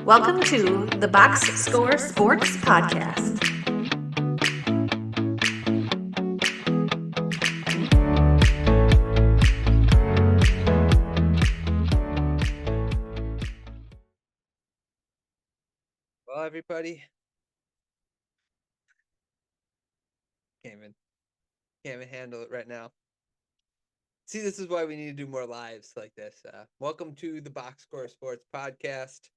Welcome to the Box Score Sports Podcast. Well, everybody, can't even handle it right now. See, this is why we need to do more lives like this. Welcome to the Box Score Sports Podcast,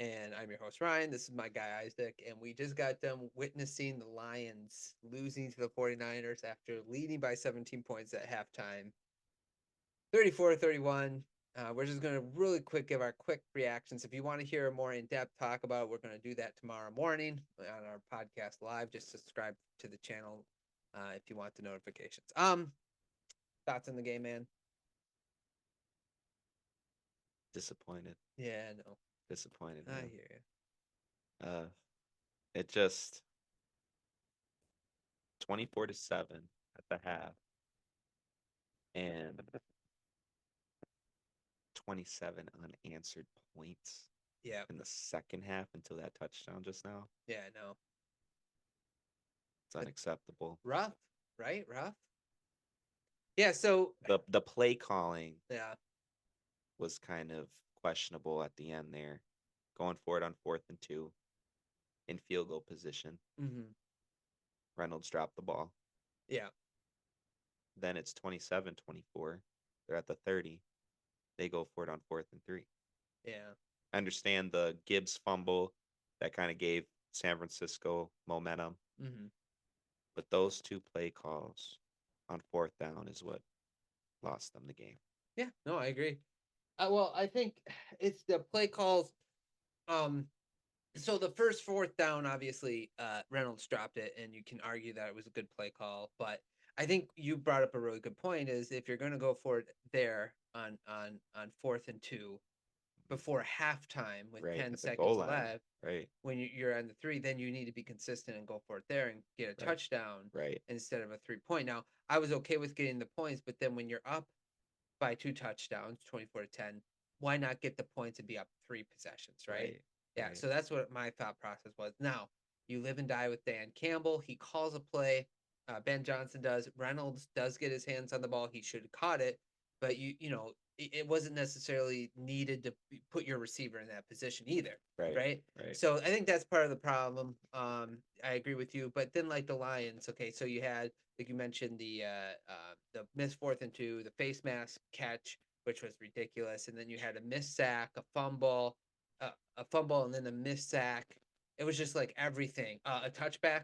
and I'm your host Ryan. This is my guy Isaac, and we just got done witnessing the Lions losing to the 49ers after leading by 17 points at halftime, 34-31. We're just going to really quick give our quick reactions. If you want to hear a more in-depth talk about it, we're going to do that tomorrow morning on our podcast live. Just subscribe to the channel if you want the notifications. Thoughts on the game, man? Disappointed. Yeah, no. Disappointed. I Man. hear you. It just 24-7 at the half, and 27 unanswered points. Yeah. In the second half until that touchdown just now. Yeah, no. It's unacceptable. Rough, right? Rough. Yeah. So the play calling. Yeah. Was kind of questionable at the end there, going for it on 4th and 2, in field goal position. Mm-hmm. Reynolds dropped the ball. Yeah. Then it's 27-24. They're at the 30. They go for it on 4th and 3. Yeah. I understand the Gibbs fumble that kind of gave San Francisco momentum. Mm-hmm. But those two play calls on 4th down is what lost them the game. Yeah, no, I agree. Well, I think it's the play calls. So the first 4th down, obviously, Reynolds dropped it, and you can argue that it was a good play call. But I think you brought up a really good point: is if you're going to go for it there on 4th and 2 before halftime with Right, 10 at the seconds goal line. left, Right. when you're on the 3, then you need to be consistent and go for it there and get a touchdown Right. instead of a 3-point. Now, I was okay with getting the points, but then when you're up by 2 touchdowns, 24-10, why not get the points and be up 3 possessions, right? Yeah, right. so that's what my thought process was. Now, you live and die with Dan Campbell. He calls a play. Ben Johnson does. Reynolds does get his hands on the ball. He should have caught it, but it wasn't necessarily needed to put your receiver in that position either, right? So I think that's part of the problem. I agree with you, but then like the Lions, okay, so you had, like you mentioned, the missed 4th and 2, the face mask catch, which was ridiculous, and then you had a missed sack, a fumble, and then a missed sack. It was just like everything. A touchback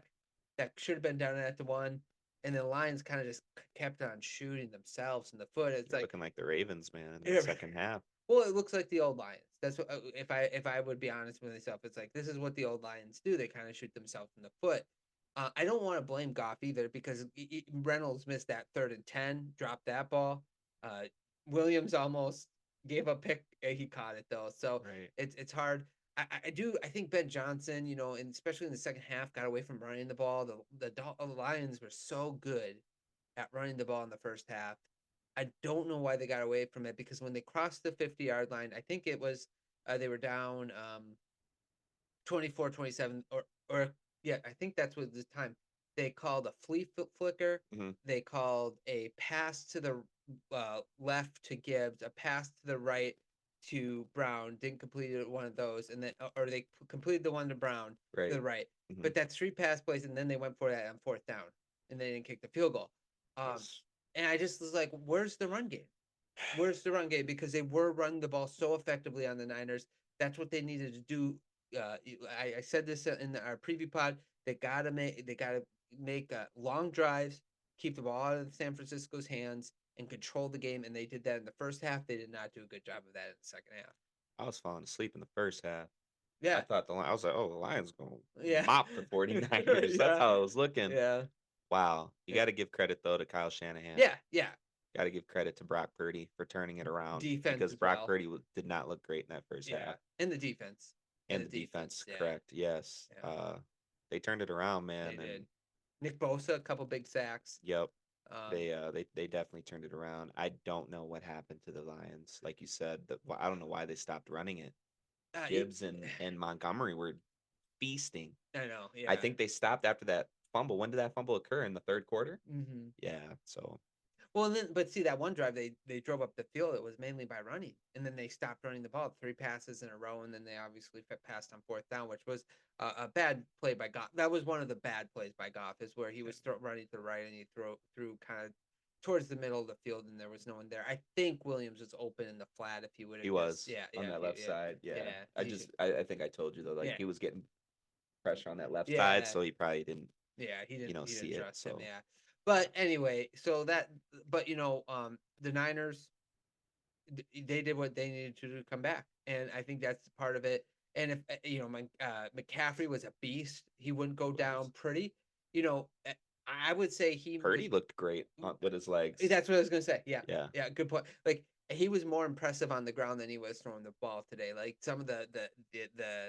that should have been down at the 1, and the Lions kind of just kept on shooting themselves in the foot. It's like looking like the Ravens, man, in the second half. Well, it looks like the old Lions. That's what if I would be honest with myself, it's like this is what the old Lions do. They kind of shoot themselves in the foot. I don't want to blame Goff either because Reynolds missed that 3rd and 10, dropped that ball. Williams almost gave a pick. He caught it though, so it's hard. I think Ben Johnson, and especially in the second half, got away from running the ball. The Lions were so good at running the ball in the first half. I don't know why they got away from it because when they crossed the 50-yard line, I think it was they were down 24-27 or yeah, I think that's what the time. They called a flea flicker. Mm-hmm. They called a pass to the left to Gibbs, a pass to the right to Brown. Didn't complete one of those, and then or they completed the one to Brown to the right. Mm-hmm. But that's 3 pass plays, and then they went for that on 4th down, and they didn't kick the field goal. And I just was like, where's the run game? Where's the run game? Because they were running the ball so effectively on the Niners. That's what they needed to do. I said this in our preview pod. They gotta make long drives, keep the ball out of San Francisco's hands, and control the game. And they did that in the first half. They did not do a good job of that in the second half. I was falling asleep in the first half. Yeah, I thought I was like, oh, the Lions gonna yeah. mop the 49ers. That's how it was looking. Yeah. Wow. You got to give credit though to Kyle Shanahan. Yeah. Got to give credit to Brock Purdy for turning it around. Defense because as Brock well. Purdy did not look great in that first half. And the defense. And the defense, yeah. correct. Yes. Yeah. They turned it around, man. They did. Nick Bosa, a couple big sacks. Yep. They definitely turned it around. I don't know what happened to the Lions. Like you said, I don't know why they stopped running it. Gibbs and Montgomery were feasting. I know. Yeah. I think they stopped after that fumble. When did that fumble occur? In the third quarter? Mm-hmm. Yeah. So Well, and then, but see that one drive they drove up the field. It was mainly by running, and then they stopped running the ball. 3 passes in a row, and then they obviously passed on 4th down, which was a bad play by Goff. That was one of the bad plays by Goff, is where he was running to the right and he threw kind of towards the middle of the field, and there was no one there. I think Williams was open in the flat if he would have. he was yeah, on that left side. Yeah. yeah, I think I told you though, like Yeah. he was getting pressure on that left Yeah. side, so he probably didn't. Yeah, he didn't, he see didn't it, trust him. so. Yeah, but anyway, so but the Niners, they did what they needed to do to come back, and I think that's part of it. And if McCaffrey was a beast, he wouldn't go down pretty. I would say Purdy looked great with his legs. That's what I was gonna say. Yeah, Yeah. yeah, good point. Like he was more impressive on the ground than he was throwing the ball today. Like some of the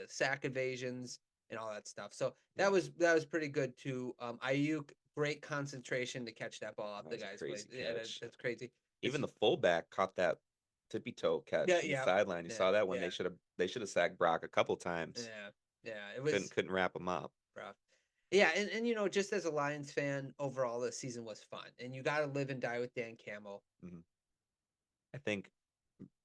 sack evasions and all that stuff. So that was pretty good too. Ayuk, great concentration to catch that ball off the That was a guy's crazy blade. Yeah, catch. that's crazy. Even the fullback caught that tippy toe catch Yeah, from yeah. the sideline. You Yeah, saw that when yeah. they should have sacked Brock a couple times. Yeah, it was Couldn't wrap him up. rough. Yeah, and just as a Lions fan, overall the season was fun, and you got to live and die with Dan Campbell. I think,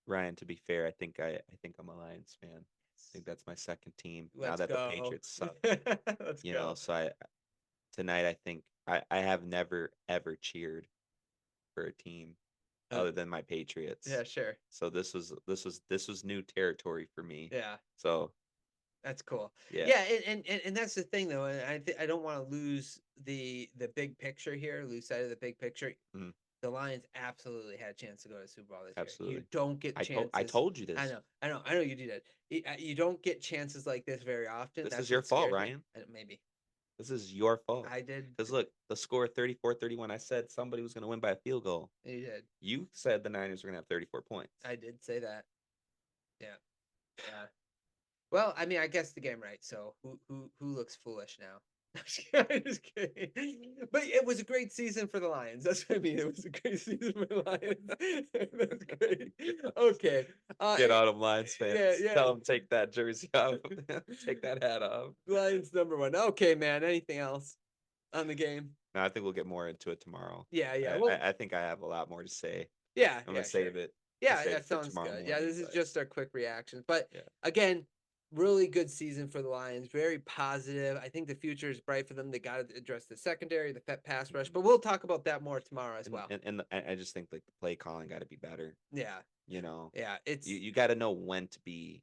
Ryan, to be fair, I think I'm a Lions fan. I think that's my second team now Let's that go. the Patriots suck. Let's You go. know, so tonight I think I have never ever cheered for a team Oh. other than my Patriots. Yeah, sure. So this was new territory for me. Yeah, So that's cool. yeah. Yeah, and that's the thing though, and I don't want to lose the big picture here, lose sight of the big picture. Mhm. The Lions absolutely had a chance to go to the Super Bowl this year. Absolutely. You don't get chances. I told you this. I know you did it. You don't get chances like this very often. This That's is your what fault, scares me. Ryan. Maybe This is your fault. I did. Because look, the score 34-31. I said somebody was going to win by a field goal. You did. You said the Niners were going to have 34 points. I did say that. Yeah. Yeah. Well, I mean, I guessed the game right. So who looks foolish now? I'm just kidding. But it was a great season for the Lions. That's what I mean. It was a great season for the Lions. That's great. Okay. Get on them, Lions fans. yeah. Tell them take that jersey off. Take that hat off. Lions #1. Okay, man. Anything else on the game? No, I think we'll get more into it tomorrow. Yeah. I think I have a lot more to say. Yeah. I'm going to save it. Yeah, save it that for sounds tomorrow good. Yeah, morning, this is but- just our quick reactions. But Yeah. again, really good season for the Lions. Very positive. I think the future is bright for them. They got to address the secondary, the pass rush. But we'll talk about that more tomorrow as well. And I just think like the play calling got to be better. Yeah. You know, Yeah. It's you got to know when to be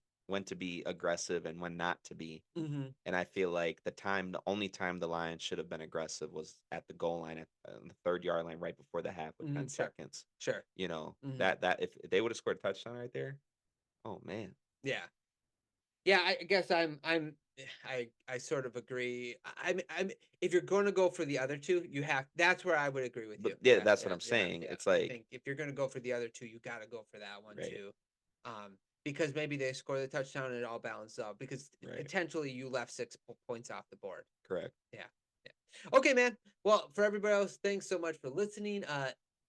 aggressive and when not to be. Mhm. And I feel like the only time the Lions should have been aggressive was at the goal line, at the 3rd-yard line, right before the half with 10 Mhm, sure. seconds. Sure. You know, Mhm. that if they would have scored a touchdown right there, oh man. Yeah. Yeah, I guess I sort of agree. I'm if you're going to go for the other two, that's where I would agree with you. But yeah, that's what I'm saying. It's I like- think if you're going to go for the other two, you got to go for that one Right. too. Because maybe they score the touchdown and it all balances out because Right. potentially you left 6 points off the board. Correct. Okay, man. Well, for everybody else, thanks so much for listening.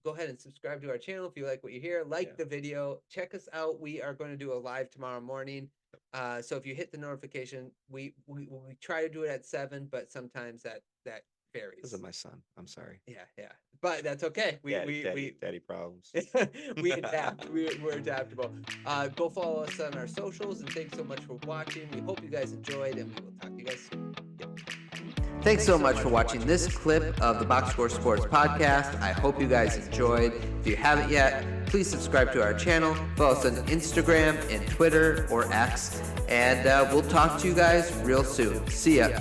Go ahead and subscribe to our channel if you like what you hear. Like Yeah. the video. Check us out. We are going to do a live tomorrow morning. So if you hit the notification, we try to do it at 7, but sometimes that varies. This is my son. I'm sorry. Yeah. But that's okay. Daddy problems. We adapt. We're adaptable. Go follow us on our socials, and thanks so much for watching. We hope you guys enjoyed, and we will talk to you guys soon. Thanks so much for watching this clip of the Box Score Sports Podcast. I hope you guys enjoyed. If you haven't yet, please subscribe to our channel. Follow us on Instagram and Twitter or X. And we'll talk to you guys real soon. See ya.